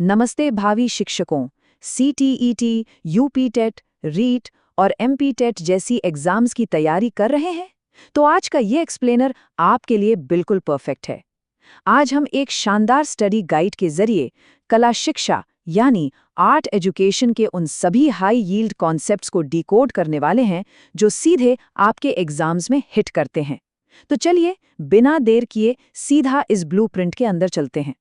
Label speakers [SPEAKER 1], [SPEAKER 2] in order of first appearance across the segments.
[SPEAKER 1] नमस्ते भावी शिक्षकों। सीटीईटी, यूपी टेट, रीट और एमपी टेट जैसी एग्जाम्स की तैयारी कर रहे हैं? तो आज का ये एक्सप्लेनर आपके लिए बिल्कुल परफेक्ट है। आज हम एक शानदार स्टडी गाइड के जरिए कला शिक्षा यानी आर्ट एजुकेशन के उन सभी हाई यील्ड कॉन्सेप्ट्स को डिकोड करने वाले हैं जो सीधे आपके एग्जाम्स में हिट करते हैं। तो चलिए बिना देर किए सीधा इस ब्लूप्रिंट के अंदर चलते हैं।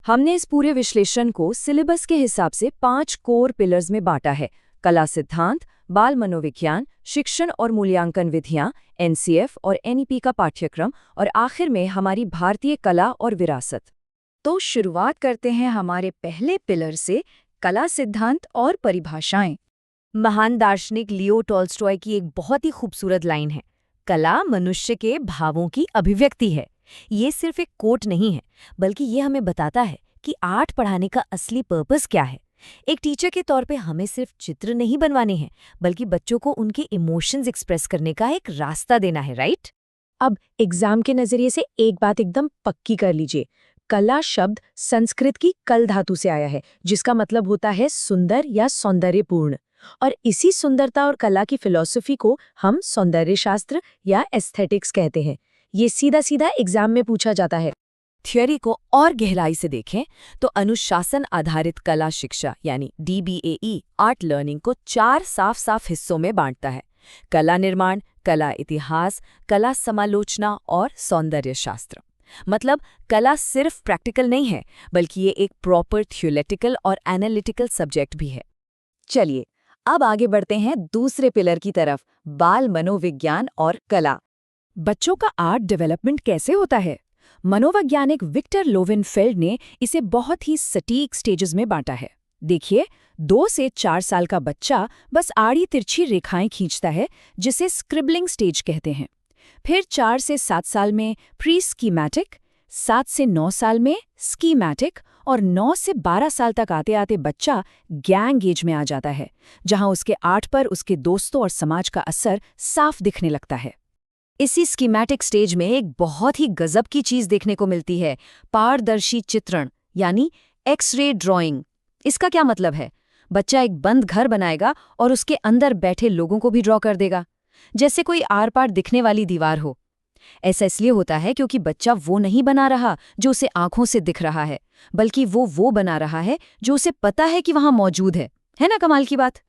[SPEAKER 1] हमने इस पूरे विश्लेषण को सिलेबस के हिसाब से 5 कोर पिलर्स में बांटा है: कला सिद्धांत, बाल मनोविज्ञान, शिक्षण और मूल्यांकन विधियां, एनसीएफ और एनईपी का पाठ्यक्रम और आखिर में हमारी भारतीय कला और विरासत। तो शुरुआत करते हैं हमारे पहले पिलर से, कला सिद्धांत और परिभाषाएं। महान दार्शनिक लियो टॉल्स्टॉय की एक बहुत ही खूबसूरत लाइन है, कला मनुष्य के भावों की अभिव्यक्ति है। ये सिर्फ एक कोट नहीं है, बल्कि ये हमें बताता है कि आर्ट पढ़ाने का असली पर्पस क्या है। एक टीचर के तौर पे हमें सिर्फ चित्र नहीं बनवाने हैं, बल्कि बच्चों को उनके इमोशंस एक्सप्रेस करने का एक रास्ता देना है, राइट? अब एग्जाम के नजरिए से एक बात एकदम पक्की कर लीजिए। कला शब्द संस्कृत की कल धातु से आया है, जिसका मतलब होता है सुंदर या सौंदर्यपूर्ण। और इसी सुंदरता और कला की फिलॉसफी को हम सौंदर्य शास्त्र या एस्थेटिक्स कहते हैं। ये सीधा सीधा एग्जाम में पूछा जाता है। थ्योरी को और गहराई से देखें तो अनुशासन आधारित कला शिक्षा यानी डीबीएई आर्ट लर्निंग को 4 साफ हिस्सों में बांटता है: कला निर्माण, कला इतिहास, कला समालोचना और सौंदर्य शास्त्र। मतलब कला सिर्फ प्रैक्टिकल नहीं है, बल्कि ये एक प्रॉपर थ्योरेटिकल और एनालिटिकल सब्जेक्ट भी है। चलिए अब आगे बढ़ते हैं दूसरे पिलर की तरफ, बाल मनोविज्ञान और कला। बच्चों का आर्ट डेवलपमेंट कैसे होता है? मनोवैज्ञानिक विक्टर लोवेनफेल्ड ने इसे बहुत ही सटीक स्टेजेस में बांटा है। देखिए, 2 से 4 साल का बच्चा बस आड़ी तिरछी रेखाएं खींचता है, जिसे स्क्रिबलिंग स्टेज कहते हैं। फिर 4 से 7 साल में प्री स्कीमैटिक, 7 से 9 साल में स्कीमैटिक और 9 से 12 साल तक आते आते बच्चा गैंग एज में आ जाता है, जहां उसके आर्ट पर उसके दोस्तों और समाज का असर साफ दिखने लगता है। इसी स्कीमैटिक स्टेज में एक बहुत ही गजब की चीज देखने को मिलती है, पारदर्शी चित्रण यानी एक्स-रे ड्राइंग। इसका क्या मतलब है? बच्चा एक बंद घर बनाएगा और उसके अंदर बैठे लोगों को भी ड्रॉ कर देगा, जैसे कोई आर पार दिखने वाली दीवार हो। ऐसा इसलिए होता है क्योंकि बच्चा वो नहीं बना रहा जो उसे आंखों से दिख रहा है, बल्कि वो बना रहा है जो उसे पता है कि वहां मौजूद है ना कमाल की बात?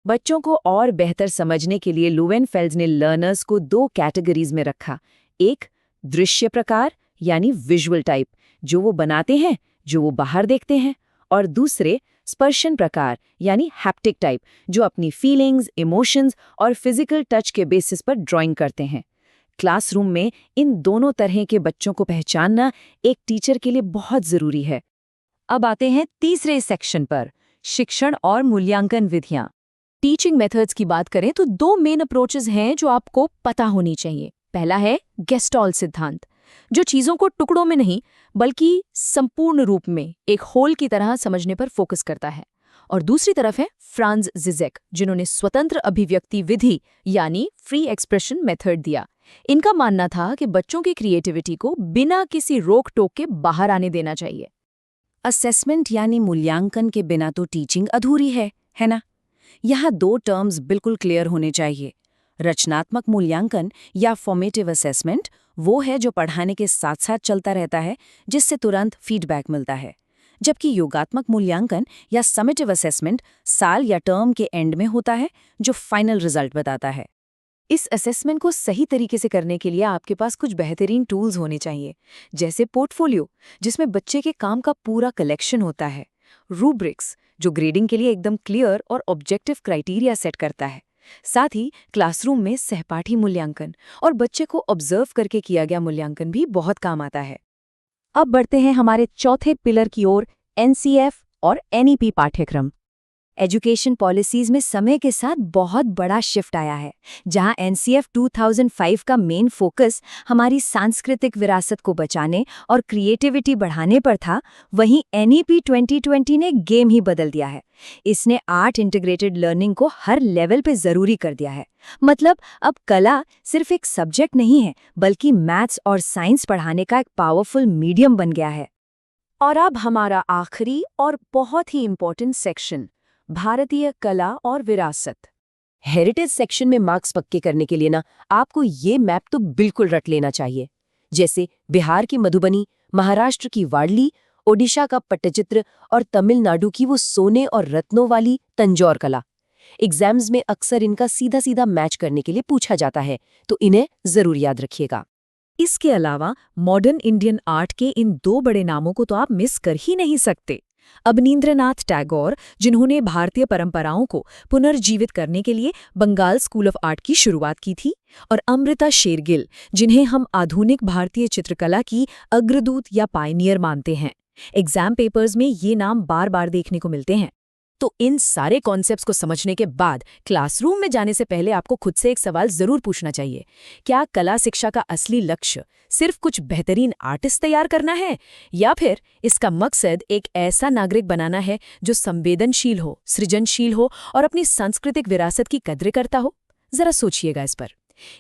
[SPEAKER 1] बच्चों को और बेहतर समझने के लिए लोवेनफेल्ड ने लर्नर्स को 2 कैटेगरीज में रखा। एक दृश्य प्रकार यानी विजुअल टाइप, जो वो बनाते हैं, जो वो बाहर देखते हैं, और दूसरे स्पर्शन प्रकार यानी हैप्टिक टाइप, जो अपनी फीलिंग्स, इमोशंस और फिजिकल टच के बेसिस पर ड्राइंग करते हैं। क्लासरूम में इन दोनों तरह के बच्चों को पहचानना एक टीचर के लिए बहुत जरूरी है। अब आते हैं तीसरे सेक्शन पर, शिक्षण और मूल्यांकन विधियां। टीचिंग मेथड्स की बात करें तो 2 मेन अप्रोचेस हैं जो आपको पता होनी चाहिए। पहला है गेस्टॉल सिद्धांत, जो चीजों को टुकड़ों में नहीं बल्कि संपूर्ण रूप में एक होल की तरह समझने पर फोकस करता है। और दूसरी तरफ है फ्रांज जिजेक, जिन्होंने स्वतंत्र अभिव्यक्ति विधि यानी फ्री एक्सप्रेशन मेथड दिया। इनका मानना था कि बच्चों की क्रिएटिविटी को बिना किसी रोक टोक के बाहर आने देना चाहिए। असेसमेंट यानी मूल्यांकन के बिना तो टीचिंग अधूरी है ना? यहाँ 2 टर्म्स बिल्कुल क्लियर होने चाहिए। रचनात्मक मूल्यांकन या फॉर्मेटिव असेसमेंट वो है जो पढ़ाने के साथ साथ चलता रहता है, जिससे तुरंत फीडबैक मिलता है। जबकि योगात्मक मूल्यांकन या समेटिव असेसमेंट साल या टर्म के एंड में होता है, जो फाइनल रिजल्ट बताता है। इस असेसमेंट को सही तरीके से करने के लिए आपके पास कुछ बेहतरीन टूल्स होने चाहिए, जैसे पोर्टफोलियो, जिसमें बच्चे के काम का पूरा कलेक्शन होता है, रूब्रिक्स, जो ग्रेडिंग के लिए एकदम क्लियर और ऑब्जेक्टिव क्राइटेरिया सेट करता है, साथ ही क्लासरूम में सहपाठी मूल्यांकन और बच्चे को ऑब्जर्व करके किया गया मूल्यांकन भी बहुत काम आता है। अब बढ़ते हैं हमारे चौथे पिलर की ओर, एनसीएफ और एनईपी पाठ्यक्रम। एजुकेशन पॉलिसीज में समय के साथ बहुत बड़ा शिफ्ट आया है। जहां एनसीएफ 2005 का मेन फोकस हमारी सांस्कृतिक विरासत को बचाने और क्रिएटिविटी बढ़ाने पर था, वहीं एनईपी 2020 ने गेम ही बदल दिया है। इसने आर्ट इंटीग्रेटेड लर्निंग को हर लेवल पे जरूरी कर दिया है। मतलब अब कला सिर्फ एक सब्जेक्ट नहीं है, बल्कि मैथ्स और साइंस पढ़ाने का एक पावरफुल मीडियम बन गया है। और अब हमारा आखिरी और बहुत ही इम्पोर्टेंट सेक्शन, भारतीय कला और विरासत।
[SPEAKER 2] हेरिटेज सेक्शन में मार्क्स पक्के करने के लिए ना आपको ये मैप तो बिल्कुल रट लेना चाहिए। जैसे बिहार की मधुबनी, महाराष्ट्र की वारली, ओडिशा का पट्टचित्र और तमिलनाडु की वो सोने और रत्नों वाली तंजौर कला। एग्जाम्स में अक्सर इनका सीधा सीधा मैच करने के लिए पूछा जाता है, तो इन्हें जरूर याद रखिएगा।
[SPEAKER 1] इसके अलावा मॉडर्न इंडियन आर्ट के इन दो बड़े नामों को तो आप मिस कर ही नहीं सकते। अवनींद्रनाथ टैगोर, जिन्होंने भारतीय परंपराओं को पुनर्जीवित करने के लिए बंगाल स्कूल ऑफ आर्ट की शुरुआत की थी, और अमृता शेरगिल, जिन्हें हम आधुनिक भारतीय चित्रकला की अग्रदूत या पायनियर मानते हैं। एग्जाम पेपर्स में ये नाम बार बार देखने को मिलते हैं। तो इन सारे कॉन्सेप्ट्स को समझने के बाद क्लासरूम में जाने से पहले आपको खुद से एक सवाल जरूर पूछना चाहिए। क्या कला शिक्षा का असली लक्ष्य सिर्फ कुछ बेहतरीन आर्टिस्ट तैयार करना है, या फिर इसका मकसद एक ऐसा नागरिक बनाना है जो संवेदनशील हो, सृजनशील हो और अपनी सांस्कृतिक विरासत की कद्र करता हो? जरा सोचिएगा इस पर।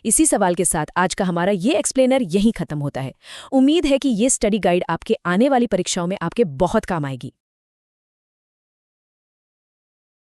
[SPEAKER 1] इसी सवाल के साथ आज का हमारा ये एक्सप्लेनर यहीं खत्म होता है। उम्मीद है कि ये स्टडी गाइड आपके आने वाली परीक्षाओं में आपके बहुत काम आएगी।